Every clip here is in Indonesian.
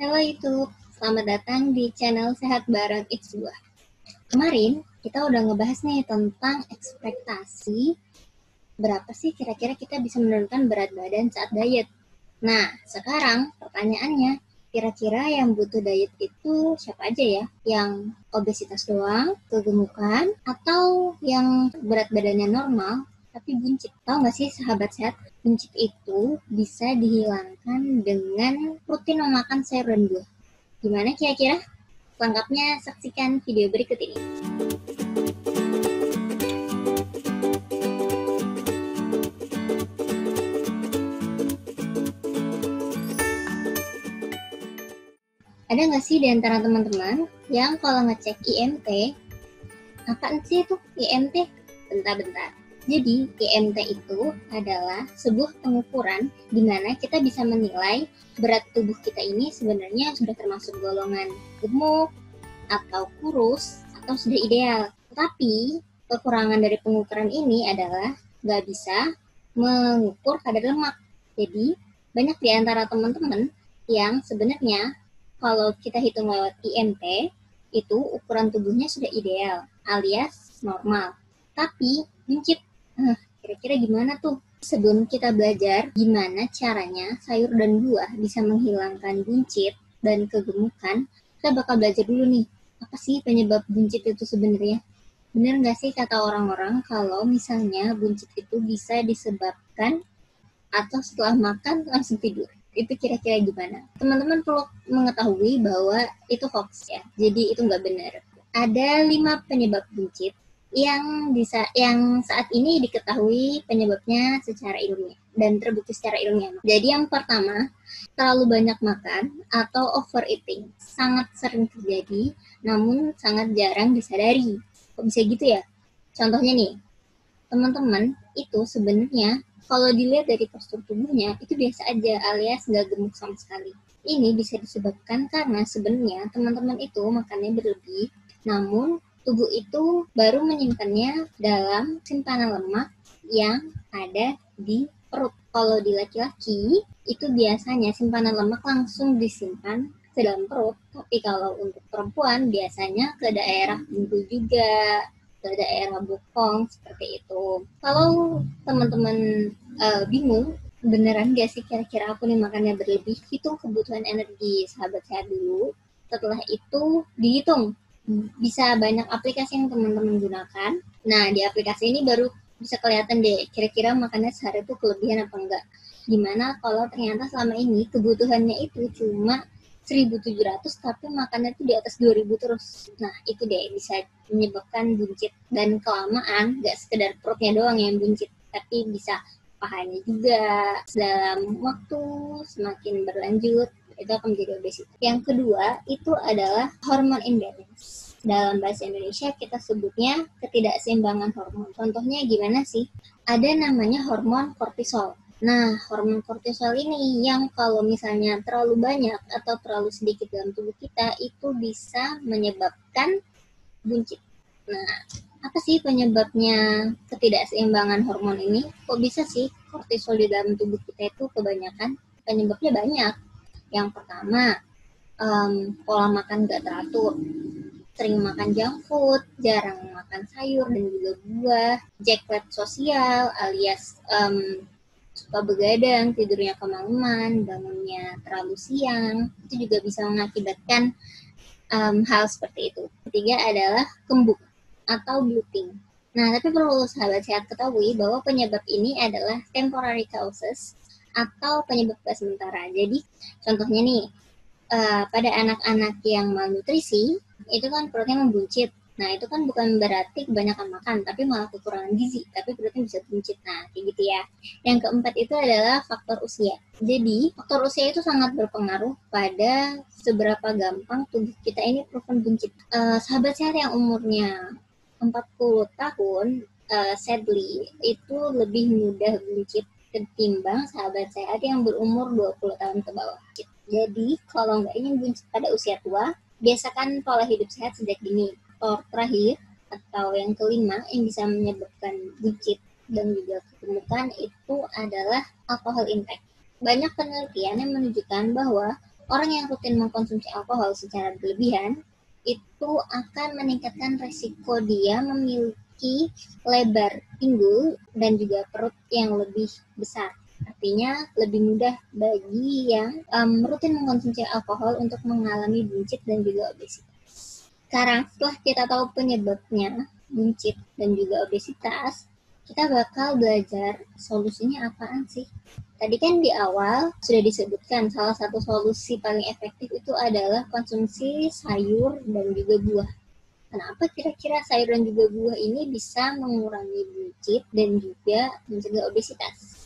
Halo YouTube, selamat datang di channel Sehat Bareng It's Buah. Kemarin kita udah ngebahas nih tentang ekspektasi berapa sih kira-kira kita bisa menurunkan berat badan saat diet. Nah, sekarang pertanyaannya, kira-kira yang butuh diet itu siapa aja ya? Yang obesitas doang, kegemukan, atau yang berat badannya normal tapi buncit? Tahu nggak sih sahabat sehat, buncit itu bisa dihilangkan dengan rutin memakan sayur dan buah. Gimana kira-kira? Lengkapnya saksikan video berikut ini. Ada nggak sih di antara teman-teman yang kalau ngecek IMT, apaan sih itu IMT? Bentar-bentar. Jadi IMT itu adalah sebuah pengukuran di mana kita bisa menilai berat tubuh kita ini sebenarnya sudah termasuk golongan gemuk, atau kurus, atau sudah ideal. Tetapi kekurangan dari pengukuran ini adalah nggak bisa mengukur kadar lemak. Jadi banyak di antara teman-teman yang sebenarnya kalau kita hitung lewat IMT, itu ukuran tubuhnya sudah ideal, alias normal. Tapi buncit. Kira-kira gimana tuh? Sebelum kita belajar gimana caranya sayur dan buah bisa menghilangkan buncit dan kegemukan, kita bakal belajar dulu nih, apa sih penyebab buncit itu sebenarnya? Bener nggak sih kata orang-orang kalau misalnya buncit itu bisa disebabkan atau setelah makan langsung tidur? Itu kira-kira gimana? Teman-teman perlu mengetahui bahwa itu hoax ya, jadi itu nggak benar. Ada 5 penyebab buncit yang saat ini diketahui penyebabnya secara ilmiah dan terbukti secara ilmiah. Jadi yang pertama, terlalu banyak makan atau overeating. Sangat sering terjadi, namun sangat jarang disadari. Kok bisa gitu ya? Contohnya nih, teman-teman itu sebenarnya kalau dilihat dari postur tubuhnya itu biasa aja alias nggak gemuk sama sekali. Ini bisa disebabkan karena sebenarnya teman-teman itu makannya berlebih, namun tubuh itu baru menyimpannya dalam simpanan lemak yang ada di perut. Kalau di laki-laki itu biasanya simpanan lemak langsung disimpan ke dalam perut, tapi kalau untuk perempuan biasanya ke daerah bungkul juga, ke daerah bokong seperti itu. Kalau teman-teman bingung, beneran gak sih kira-kira aku nih makannya berlebih? Hitung kebutuhan energi sahabat sehat dulu. Setelah itu dihitung bisa banyak aplikasi yang teman-teman gunakan. Nah, di aplikasi ini baru bisa kelihatan deh kira-kira makannya sehari itu kelebihan apa enggak. Gimana kalau ternyata selama ini kebutuhannya itu cuma 1.700 tapi makannya itu di atas 2.000 terus. Nah, itu deh bisa menyebabkan buncit. Dan kelamaan gak sekedar perutnya doang yang buncit, tapi bisa pahanya juga. Dalam waktu semakin berlanjut itu akan menjadi obesitas. Yang kedua itu adalah hormon imbalance. Dalam bahasa Indonesia kita sebutnya ketidakseimbangan hormon. Contohnya gimana sih? Ada namanya hormon kortisol. Nah, hormon kortisol ini yang kalau misalnya terlalu banyak atau terlalu sedikit dalam tubuh kita itu bisa menyebabkan buncit. Nah, apa sih penyebabnya ketidakseimbangan hormon ini? Kok bisa sih kortisol di dalam tubuh kita itu kebanyakan? Penyebabnya banyak. Yang pertama, pola makan gak teratur, sering makan junk food, jarang makan sayur dan juga buah, jackpot sosial alias suka begadang, tidurnya kemalaman, bangunnya terlalu siang, itu juga bisa mengakibatkan hal seperti itu. Ketiga adalah kembung atau bloating. Nah, tapi perlu sahabat sehat ketahui bahwa penyebab ini adalah temporary causes atau penyebab sementara. Jadi, contohnya nih, pada anak-anak yang malnutrisi, itu kan perutnya membuncit. Nah, itu kan bukan berarti kebanyakan makan, tapi malah kekurangan gizi, tapi perutnya bisa buncit. Nah, kayak gitu ya. Yang keempat itu adalah faktor usia. Jadi, faktor usia itu sangat berpengaruh pada seberapa gampang tubuh kita ini proven buncit. Sahabat sehat yang umurnya 40 tahun, sadly, itu lebih mudah buncit ketimbang sahabat sehat yang berumur 20 tahun ke bawah. Jadi, kalau nggak ingin buncit pada usia tua, biasakan pola hidup sehat sejak dini. Faktor terakhir atau yang kelima yang bisa menyebabkan buncit dan juga kegemukan itu adalah alkohol intake. Banyak penelitian yang menunjukkan bahwa orang yang rutin mengkonsumsi alkohol secara berlebihan itu akan meningkatkan resiko dia memiliki lebar pinggul dan juga perut yang lebih besar. Artinya lebih mudah bagi yang rutin mengkonsumsi alkohol untuk mengalami buncit dan juga obesitas. Sekarang setelah kita tahu penyebabnya buncit dan juga obesitas, kita bakal belajar solusinya apaan sih. Tadi kan di awal sudah disebutkan salah satu solusi paling efektif itu adalah konsumsi sayur dan juga buah. Kenapa kira-kira sayur dan juga buah ini bisa mengurangi buncit dan juga mencegah obesitas?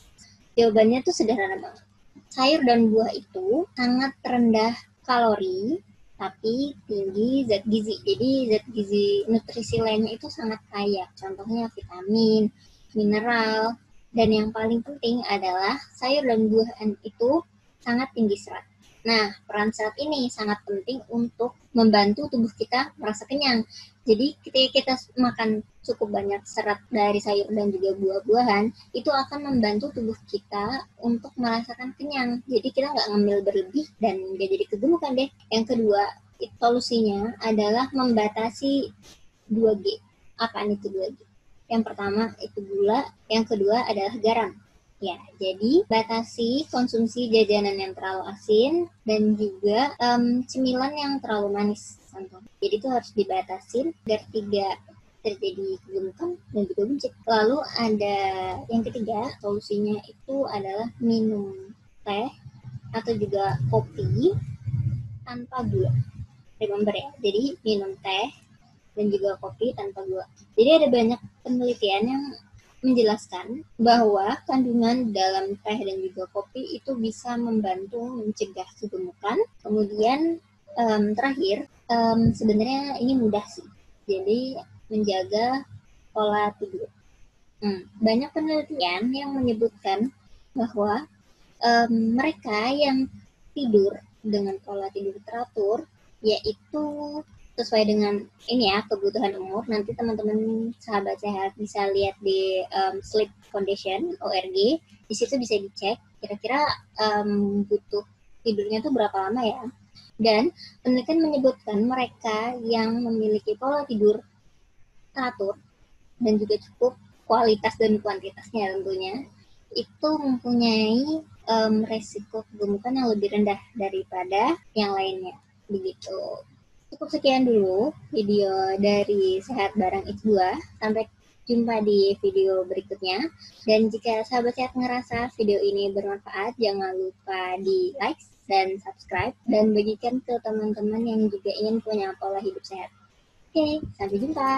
Jawabannya tuh sederhana banget. Sayur dan buah itu sangat rendah kalori, tapi tinggi zat gizi. Jadi zat gizi nutrisi lainnya itu sangat kaya. Contohnya vitamin, mineral, dan yang paling penting adalah sayur dan buah itu sangat tinggi serat. Nah, peran serat ini sangat penting untuk membantu tubuh kita merasa kenyang. Jadi ketika kita makan cukup banyak serat dari sayur dan juga buah-buahan, itu akan membantu tubuh kita untuk merasakan kenyang. Jadi kita nggak ngemil berlebih dan nggak jadi kegemukan deh. Yang kedua, solusinya adalah membatasi 2G. Apaan itu 2G? Yang pertama itu gula, yang kedua adalah garam. Ya, jadi batasi konsumsi jajanan yang terlalu asin dan juga cemilan yang terlalu manis. Contoh. Jadi itu harus dibatasi agar tidak terjadi kegemukan dan juga buncit. Lalu ada yang ketiga, solusinya itu adalah minum teh atau juga kopi tanpa gula. Remember ya, jadi minum teh dan juga kopi tanpa gula. Jadi ada banyak penelitian yang menjelaskan bahwa kandungan dalam teh dan juga kopi itu bisa membantu mencegah kegemukan. Kemudian terakhir, sebenarnya ini mudah sih. Jadi menjaga pola tidur. Banyak penelitian yang menyebutkan bahwa mereka yang tidur dengan pola tidur teratur, yaitu sesuai dengan ini ya kebutuhan umur. Nanti teman-teman sahabat sehat bisa lihat di Sleep Foundation (ORG). Di situ bisa dicek kira-kira butuh tidurnya tuh berapa lama ya. Dan penelitian menyebutkan mereka yang memiliki pola tidur teratur dan juga cukup kualitas dan kuantitasnya tentunya itu mempunyai resiko kegemukan yang lebih rendah daripada yang lainnya. Begitu. Cukup sekian dulu video dari Sehat Bareng X2. Sampai jumpa di video berikutnya. Dan jika sahabat sehat ngerasa video ini bermanfaat, jangan lupa di like dan subscribe. Dan bagikan ke teman-teman yang juga ingin punya pola hidup sehat. Oke, sampai jumpa.